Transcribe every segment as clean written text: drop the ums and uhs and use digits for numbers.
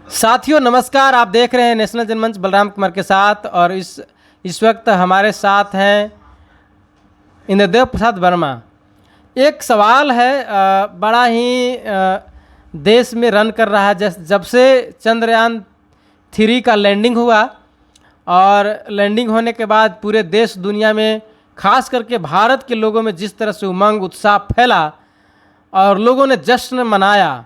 साथियों नमस्कार। आप देख रहे हैं नेशनल जनमंच बलराम कुमार के साथ, और इस वक्त हमारे साथ हैं इंद्रदेव प्रसाद वर्मा। एक सवाल है, बड़ा ही देश में रन कर रहा है। जब से चंद्रयान 3 का लैंडिंग हुआ, और लैंडिंग होने के बाद पूरे देश दुनिया में, खास करके भारत के लोगों में जिस तरह से उमंग उत्साह फैला और लोगों ने जश्न मनाया,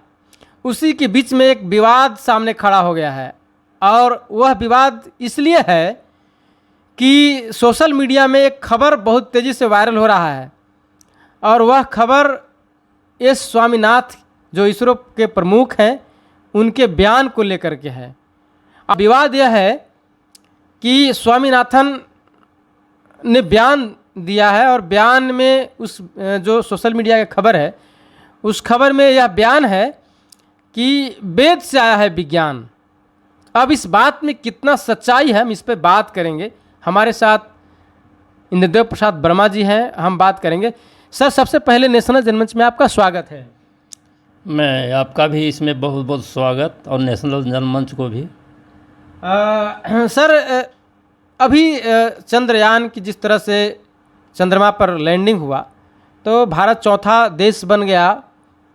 उसी के बीच में एक विवाद सामने खड़ा हो गया है। और वह विवाद इसलिए है कि सोशल मीडिया में एक खबर बहुत तेज़ी से वायरल हो रहा है, और वह खबर एस स्वामीनाथन, जो इसरो के प्रमुख हैं, उनके बयान को लेकर के है। अब विवाद यह है कि स्वामीनाथन ने बयान दिया है, और बयान में उस जो सोशल मीडिया की खबर है, उस खबर में यह बयान है कि वेद से आया है विज्ञान। अब इस बात में कितना सच्चाई है, हम इस पर बात करेंगे। हमारे साथ इंद्रदेव प्रसाद वर्मा जी हैं, हम बात करेंगे। सर, सबसे पहले नेशनल जनमंच में आपका स्वागत है। मैं आपका भी इसमें बहुत बहुत स्वागत, और नेशनल जनमंच को भी। सर, अभी चंद्रयान की जिस तरह से चंद्रमा पर लैंडिंग हुआ, तो भारत चौथा देश बन गया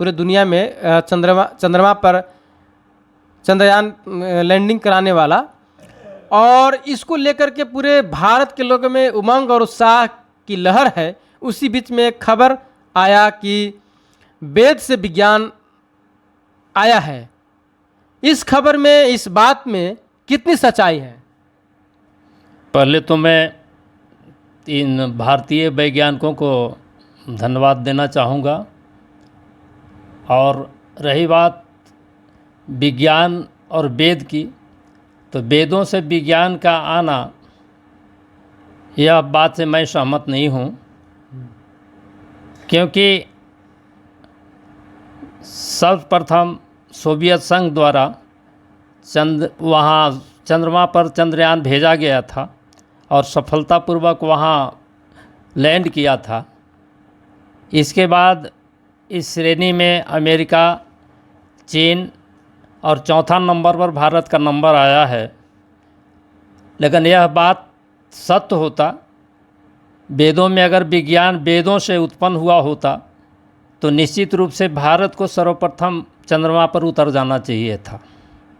पूरे दुनिया में चंद्रमा पर चंद्रयान लैंडिंग कराने वाला। और इसको लेकर के पूरे भारत के लोगों में उमंग और उत्साह की लहर है। उसी बीच में एक खबर आया कि वेद से विज्ञान आया है। इस खबर में, इस बात में कितनी सच्चाई है? पहले तो मैं इन भारतीय वैज्ञानिकों को धन्यवाद देना चाहूँगा। और रही बात विज्ञान और वेद की, तो वेदों से विज्ञान का आना, यह बात से मैं सहमत नहीं हूँ, क्योंकि सर्वप्रथम सोवियत संघ द्वारा वहाँ चंद्रमा पर चंद्रयान भेजा गया था और सफलतापूर्वक वहाँ लैंड किया था। इसके बाद इस श्रेणी में अमेरिका, चीन और चौथा नंबर पर भारत का नंबर आया है। लेकिन यह बात सत्य होता, वेदों में अगर विज्ञान वेदों से उत्पन्न हुआ होता, तो निश्चित रूप से भारत को सर्वप्रथम चंद्रमा पर उतर जाना चाहिए था।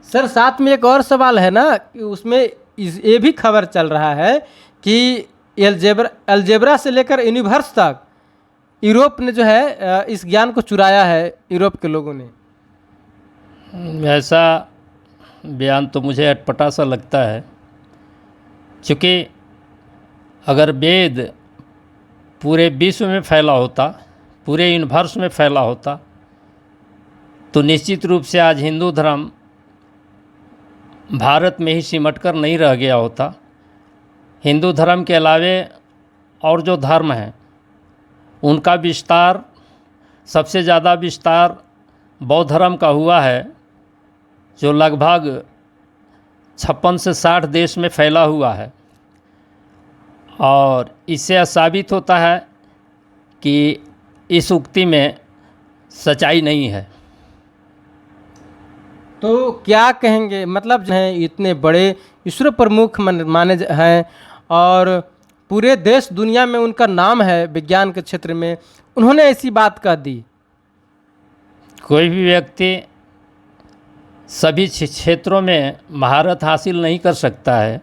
सर, साथ में एक और सवाल है ना, कि उसमें ये भी खबर चल रहा है कि अलजेब्रा से लेकर यूनिवर्स तक यूरोप ने जो है इस ज्ञान को चुराया है, यूरोप के लोगों ने। ऐसा बयान तो मुझे अटपटा सा लगता है, क्योंकि अगर वेद पूरे विश्व में फैला होता, पूरे यूनिवर्स में फैला होता, तो निश्चित रूप से आज हिंदू धर्म भारत में ही सिमट कर नहीं रह गया होता। हिंदू धर्म के अलावे और जो धर्म हैं, उनका विस्तार, सबसे ज़्यादा विस्तार बौद्ध धर्म का हुआ है, जो लगभग 56 से 60 देश में फैला हुआ है। और इससे साबित होता है कि इस उक्ति में सच्चाई नहीं है। तो क्या कहेंगे, मतलब जो है इतने बड़े इसरो प्रमुख माने हैं, और पूरे देश दुनिया में उनका नाम है विज्ञान के क्षेत्र में, उन्होंने ऐसी बात कह दी। कोई भी व्यक्ति सभी क्षेत्रों में महारत हासिल नहीं कर सकता है,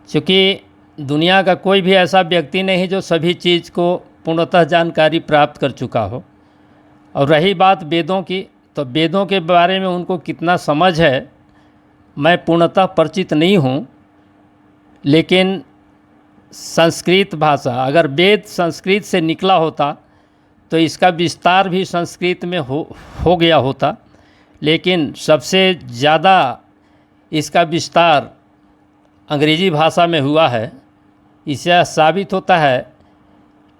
क्योंकि दुनिया का कोई भी ऐसा व्यक्ति नहीं है जो सभी चीज़ को पूर्णतः जानकारी प्राप्त कर चुका हो। और रही बात वेदों की, तो वेदों के बारे में उनको कितना समझ है, मैं पूर्णतः परिचित नहीं हूँ। लेकिन संस्कृत भाषा, अगर वेद संस्कृत से निकला होता तो इसका विस्तार भी संस्कृत में हो गया होता। लेकिन सबसे ज़्यादा इसका विस्तार अंग्रेजी भाषा में हुआ है। इससे साबित होता है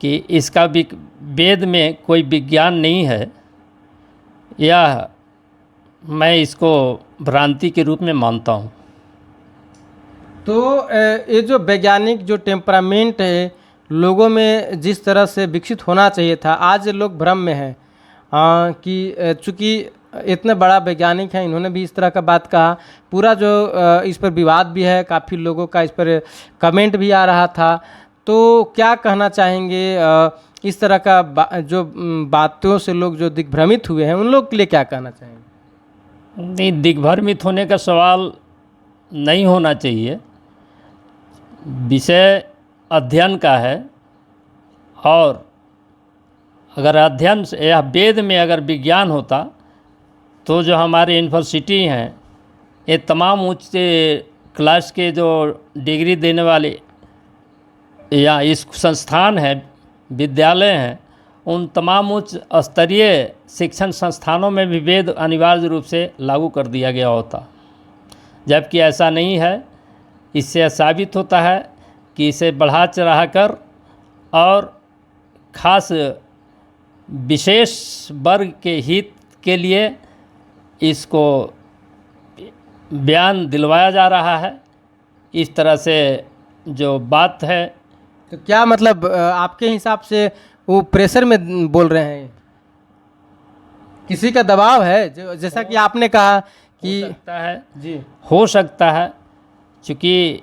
कि इसका वेद में कोई विज्ञान नहीं है। यह मैं इसको भ्रांति के रूप में मानता हूँ। तो ये जो वैज्ञानिक जो टेम्परामेंट है लोगों में जिस तरह से विकसित होना चाहिए था, आज लोग भ्रम में हैं कि चूँकि इतने बड़ा वैज्ञानिक हैं, इन्होंने भी इस तरह का बात कहा। पूरा जो इस पर विवाद भी है, काफ़ी लोगों का इस पर कमेंट भी आ रहा था। तो क्या कहना चाहेंगे इस तरह का जो बातों से लोग जो दिग्भ्रमित हुए हैं उन लोग के लिए क्या कहना चाहेंगे? नहीं, दिग्भ्रमित होने का सवाल नहीं होना चाहिए। विषय अध्ययन का है, और अगर अध्ययन या वेद में अगर विज्ञान होता तो जो हमारे यूनिवर्सिटी हैं, ये तमाम उच्च क्लास के जो डिग्री देने वाले या इस संस्थान है, विद्यालय हैं, उन तमाम उच्च स्तरीय शिक्षण संस्थानों में भी वेद अनिवार्य रूप से लागू कर दिया गया होता, जबकि ऐसा नहीं है। इससे साबित होता है कि इसे बढ़ा चढ़ा कर और खास विशेष वर्ग के हित के लिए इसको बयान दिलवाया जा रहा है। इस तरह से जो बात है, तो क्या मतलब आपके हिसाब से वो प्रेशर में बोल रहे हैं, किसी का दबाव है? जो जैसा कि आपने कहा कि हो सकता है जी, हो सकता है, क्योंकि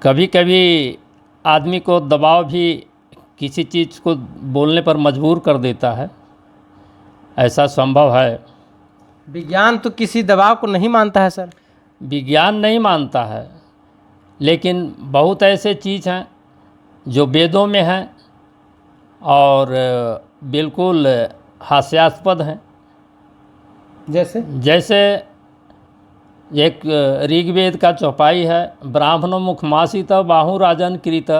कभी कभी आदमी को दबाव भी किसी चीज़ को बोलने पर मजबूर कर देता है, ऐसा संभव है। विज्ञान तो किसी दबाव को नहीं मानता है सर। विज्ञान नहीं मानता है, लेकिन बहुत ऐसे चीज़ हैं जो वेदों में हैं और बिल्कुल हास्यास्पद हैं। जैसे एक ऋग्वेद का चौपाई है, ब्राह्मणों मुखमासित बाहु राजन कृत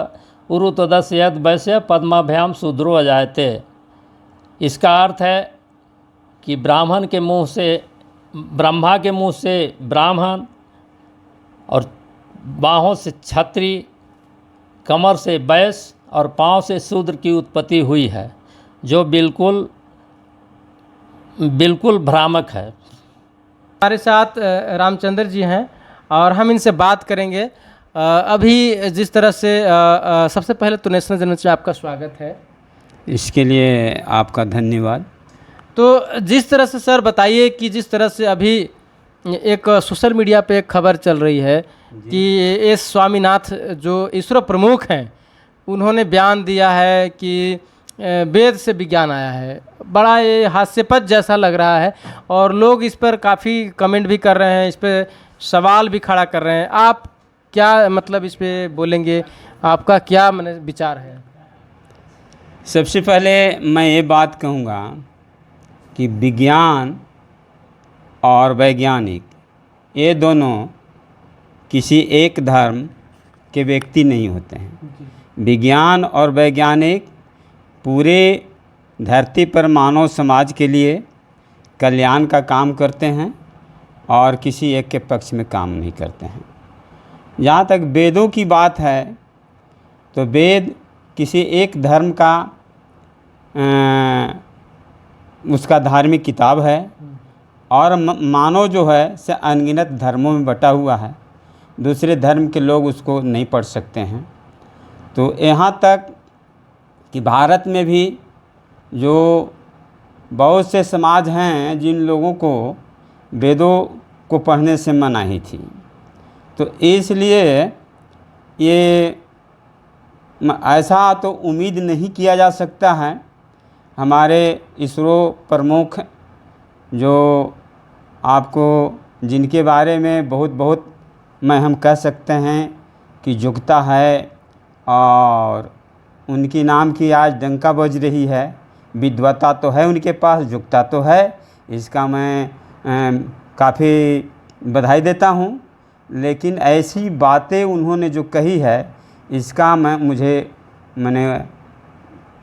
उरुतदस यद वैश्य पद्माभ्याम शूद्रो अजायते। इसका अर्थ है कि ब्राह्मण के मुंह से, ब्रह्मा के मुंह से ब्राह्मण, और बाहों से क्षत्रिय, कमर से वैश्य और पाँव से शूद्र की उत्पत्ति हुई है, जो बिल्कुल भ्रामक है। हमारे साथ रामचंद्र जी हैं और हम इनसे बात करेंगे। अभी जिस तरह से सबसे पहले तो नेशनल जनमंच में आपका स्वागत है। इसके लिए आपका धन्यवाद। तो जिस तरह से सर बताइए कि जिस तरह से अभी एक सोशल मीडिया पे एक खबर चल रही है कि एस स्वामीनाथ जो इसरो प्रमुख हैं, उन्होंने बयान दिया है कि वेद से विज्ञान आया है। बड़ा ये हास्यास्पद जैसा लग रहा है और लोग इस पर काफ़ी कमेंट भी कर रहे हैं, इस पर सवाल भी खड़ा कर रहे हैं। आप क्या मतलब इस पे बोलेंगे, आपका क्या विचार है? सबसे पहले मैं ये बात कहूँगा कि विज्ञान और वैज्ञानिक ये दोनों किसी एक धर्म के व्यक्ति नहीं होते हैं। विज्ञान और वैज्ञानिक पूरे धरती पर मानव समाज के लिए कल्याण का काम करते हैं और किसी एक के पक्ष में काम नहीं करते हैं। जहाँ तक वेदों की बात है तो वेद किसी एक धर्म का उसका धार्मिक किताब है और मानव जो है से अनगिनत धर्मों में बटा हुआ है। दूसरे धर्म के लोग उसको नहीं पढ़ सकते हैं। तो यहाँ तक कि भारत में भी जो बहुत से समाज हैं जिन लोगों को वेदों को पढ़ने से मनाही थी, तो इसलिए ये ऐसा तो उम्मीद नहीं किया जा सकता है। हमारे इसरो प्रमुख जो आपको जिनके बारे में बहुत में हम कह सकते हैं कि योग्यता है और उनकी नाम की आज डंका बज रही है। विद्वता तो है उनके पास, योग्यता तो है, इसका मैं काफ़ी बधाई देता हूँ। लेकिन ऐसी बातें उन्होंने जो कही है इसका मुझे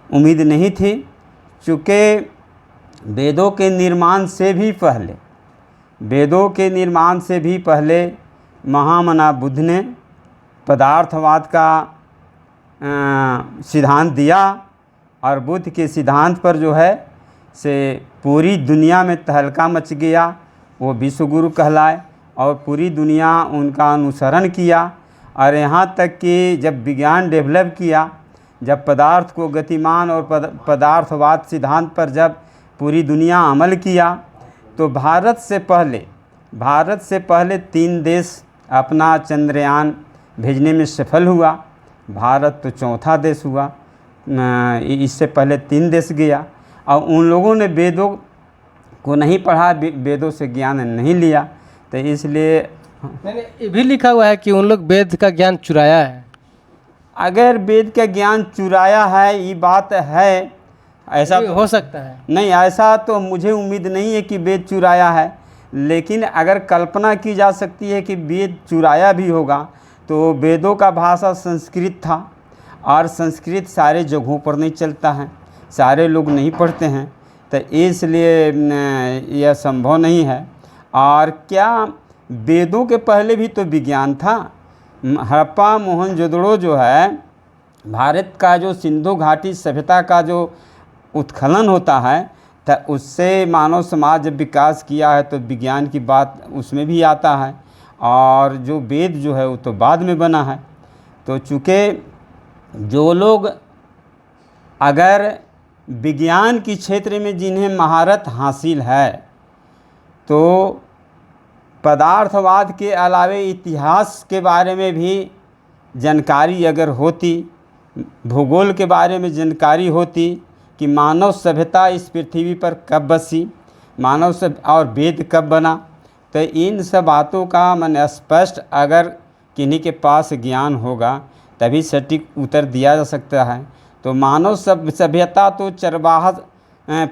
उम्मीद नहीं थी, चूँकि वेदों के निर्माण से भी पहले महामना बुद्ध ने पदार्थवाद का सिद्धांत दिया और बुद्ध के सिद्धांत पर जो है से पूरी दुनिया में तहलका मच गया। वो विश्वगुरु कहलाए और पूरी दुनिया उनका अनुसरण किया। और यहाँ तक कि जब विज्ञान डेवलप किया, जब पदार्थ को गतिमान और पदार्थवाद सिद्धांत पर जब पूरी दुनिया अमल किया तो भारत से पहले 3 देश अपना चंद्रयान भेजने में सफल हुआ। भारत तो चौथा देश हुआ। इससे पहले 3 देश गया और उन लोगों ने वेदों को नहीं पढ़ा, वेदों से ज्ञान नहीं लिया। तो इसलिए मैंने ये भी लिखा हुआ है कि उन लोग वेद का ज्ञान चुराया है। अगर वेद का ज्ञान चुराया है, ये बात है, ऐसा ये हो सकता है। नहीं, ऐसा तो मुझे उम्मीद नहीं है कि वेद चुराया है। लेकिन अगर कल्पना की जा सकती है कि वेद चुराया भी होगा, तो वेदों का भाषा संस्कृत था और संस्कृत सारे जगहों पर नहीं चलता है, सारे लोग नहीं पढ़ते हैं, तो इसलिए यह संभव नहीं है। और क्या वेदों के पहले भी तो विज्ञान था। हड़प्पा मोहनजोदड़ो जो है, भारत का जो सिंधु घाटी सभ्यता का जो उत्खनन होता है, तो उससे मानव समाज जब विकास किया है तो विज्ञान की बात उसमें भी आता है। और जो वेद जो है वो तो बाद में बना है। तो चूँकि जो लोग अगर विज्ञान के क्षेत्र में जिन्हें महारत हासिल है, तो पदार्थवाद के अलावे इतिहास के बारे में भी जानकारी अगर होती, भूगोल के बारे में जानकारी होती कि मानव सभ्यता इस पृथ्वी पर कब बसी, मानव सभ्यता और वेद कब बना, तो इन सब बातों का मन स्पष्ट अगर किन्हीं के पास ज्ञान होगा तभी सटीक उत्तर दिया जा सकता है। तो मानव सभ्यता तो चरवाहा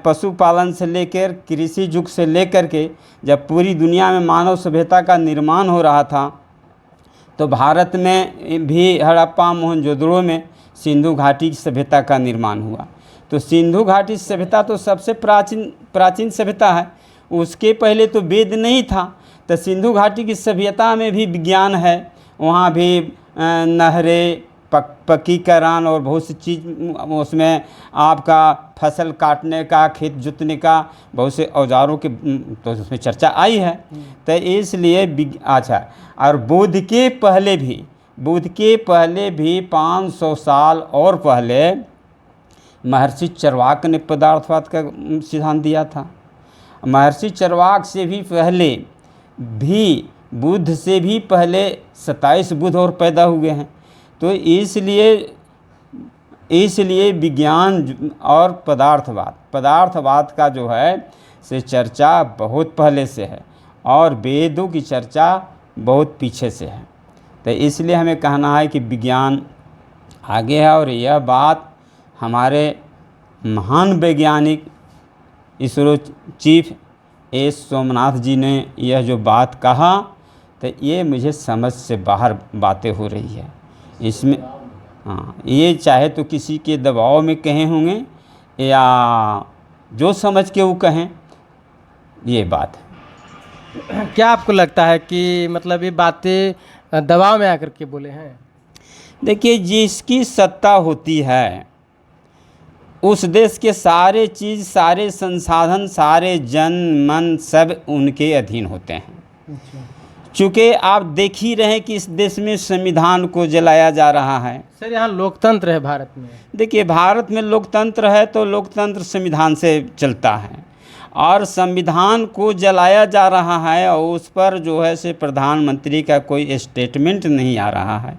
पशुपालन से लेकर कृषि युग से लेकर के जब पूरी दुनिया में मानव सभ्यता का निर्माण हो रहा था, तो भारत में भी हड़प्पा मोहनजोदड़ो में सिंधु घाटी सभ्यता का निर्माण हुआ। तो सिंधु घाटी सभ्यता तो सबसे प्राचीन सभ्यता है। उसके पहले तो वेद नहीं था। तो सिंधु घाटी की सभ्यता में भी विज्ञान है। वहाँ भी नहरें, पक्कीकरण और बहुत सी चीज़, उसमें आपका फसल काटने का, खेत जोतने का बहुत से औजारों के तो उसमें चर्चा आई है। तो इसलिए अच्छा, और बुद्ध के पहले भी 500 साल और पहले महर्षि चरवाक ने पदार्थवाद का सिद्धांत दिया था। महर्षि चरवाक से भी पहले भी, बुद्ध से भी पहले 27 बुद्ध और पैदा हुए हैं। तो इसलिए विज्ञान और पदार्थवाद का जो है से चर्चा बहुत पहले से है और वेदों की चर्चा बहुत पीछे से है। तो इसलिए हमें कहना है कि विज्ञान आगे है। और यह बात हमारे महान वैज्ञानिक इसरो चीफ एस सोमनाथ जी ने यह जो बात कहा, तो ये मुझे समझ से बाहर बातें हो रही है इसमें। हाँ, ये चाहे तो किसी के दबाव में कहे होंगे या जो समझ के वो कहें, ये बात है। क्या आपको लगता है कि मतलब ये बातें दबाव में आकर के बोले हैं? देखिए, जिसकी सत्ता होती है उस देश के सारे चीज़, सारे संसाधन, सारे जन मन सब उनके अधीन होते हैं। चूँकि आप देख ही रहे हैं कि इस देश में संविधान को जलाया जा रहा है। सर, यहाँ लोकतंत्र है भारत में। देखिए, भारत में लोकतंत्र है तो लोकतंत्र संविधान से चलता है और संविधान को जलाया जा रहा है और उस पर जो है से प्रधानमंत्री का कोई स्टेटमेंट नहीं आ रहा है।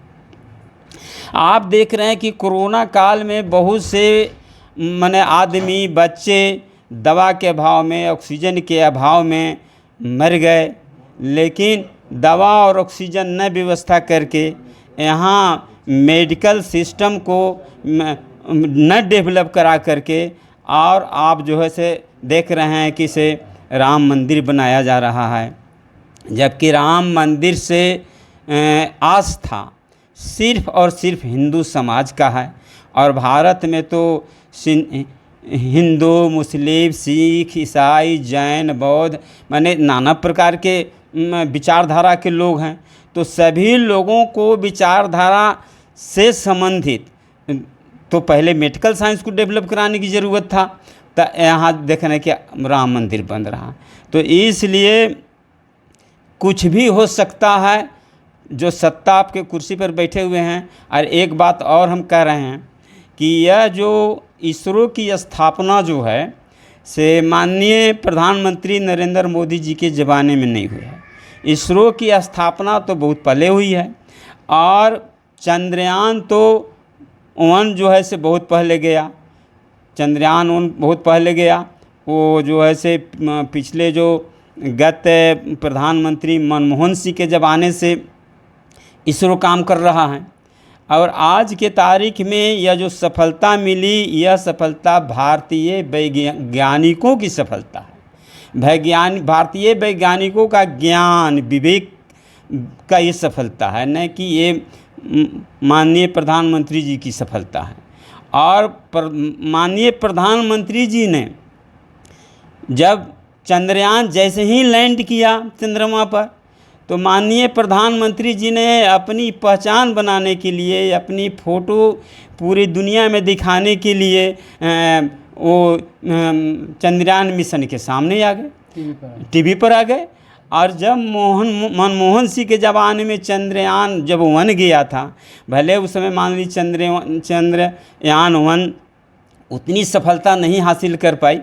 आप देख रहे हैं कि कोरोना काल में बहुत से माने आदमी, बच्चे दवा के अभाव में, ऑक्सीजन के अभाव में मर गए। लेकिन दवा और ऑक्सीजन न व्यवस्था करके, यहाँ मेडिकल सिस्टम को न डेवलप करा करके, और आप जो है से देख रहे हैं कि से राम मंदिर बनाया जा रहा है, जबकि राम मंदिर से आस्था सिर्फ़ और सिर्फ हिंदू समाज का है। और भारत में तो हिंदू, मुस्लिम, सिख, ईसाई, जैन, बौद्ध माने नाना प्रकार के विचारधारा के लोग हैं। तो सभी लोगों को विचारधारा से संबंधित तो पहले मेडिकल साइंस को डेवलप कराने की ज़रूरत था। तो यहाँ देखना कि राम मंदिर बन रहा। तो इसलिए कुछ भी हो सकता है जो सत्ता आपके कुर्सी पर बैठे हुए हैं। और एक बात और हम कह रहे हैं कि यह जो इसरो की स्थापना जो है से माननीय प्रधानमंत्री नरेंद्र मोदी जी के ज़माने में नहीं हुआ है। इसरो की स्थापना तो बहुत पहले हुई है और चंद्रयान तो 1 जो है से बहुत पहले गया। चंद्रयान 1 बहुत पहले गया। वो जो है से पिछले जो गत प्रधानमंत्री मनमोहन सिंह के ज़माने से इसरो काम कर रहा है और आज के तारीख में यह जो सफलता मिली, यह सफलता भारतीय वैज्ञानिकों की सफलता है। भारतीय वैज्ञानिकों का ज्ञान विवेक का ये सफलता है, न कि ये माननीय प्रधानमंत्री जी की सफलता है। और माननीय प्रधानमंत्री जी ने जब चंद्रयान जैसे ही लैंड किया चंद्रमा पर, तो माननीय प्रधानमंत्री जी ने अपनी पहचान बनाने के लिए, अपनी फ़ोटो पूरी दुनिया में दिखाने के लिए वो चंद्रयान मिशन के सामने आ गए, टीवी पर आ गए। और जब मनमोहन सिंह के ज़माने में चंद्रयान जब 1 गया था, भले उस समय मान ली चंद्रयान 1 उतनी सफलता नहीं हासिल कर पाई,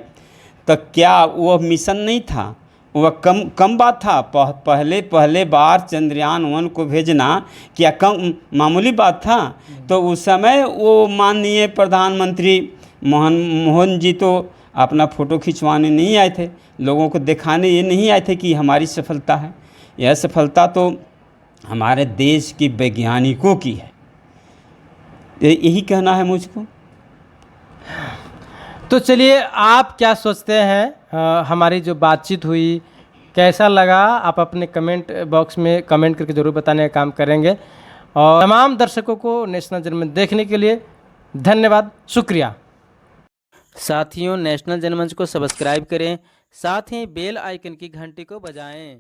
तो क्या वो मिशन नहीं था? वह कम बात था। पहले बार चंद्रयान 1 को भेजना क्या कम मामूली बात था? तो उस समय वो माननीय प्रधानमंत्री मनमोहन जी तो अपना फ़ोटो खिंचवाने नहीं आए थे, लोगों को दिखाने ये नहीं आए थे कि हमारी सफलता है। यह सफलता तो हमारे देश की वैज्ञानिकों की है। यही कहना है मुझको। तो चलिए, आप क्या सोचते हैं? हमारी जो बातचीत हुई कैसा लगा? आप अपने कमेंट बॉक्स में कमेंट करके ज़रूर बताने का काम करेंगे। और तमाम दर्शकों को नेशनल जनमंच देखने के लिए धन्यवाद, शुक्रिया। साथियों, नेशनल जनमंच को सब्सक्राइब करें, साथ ही बेल आइकन की घंटी को बजाएं।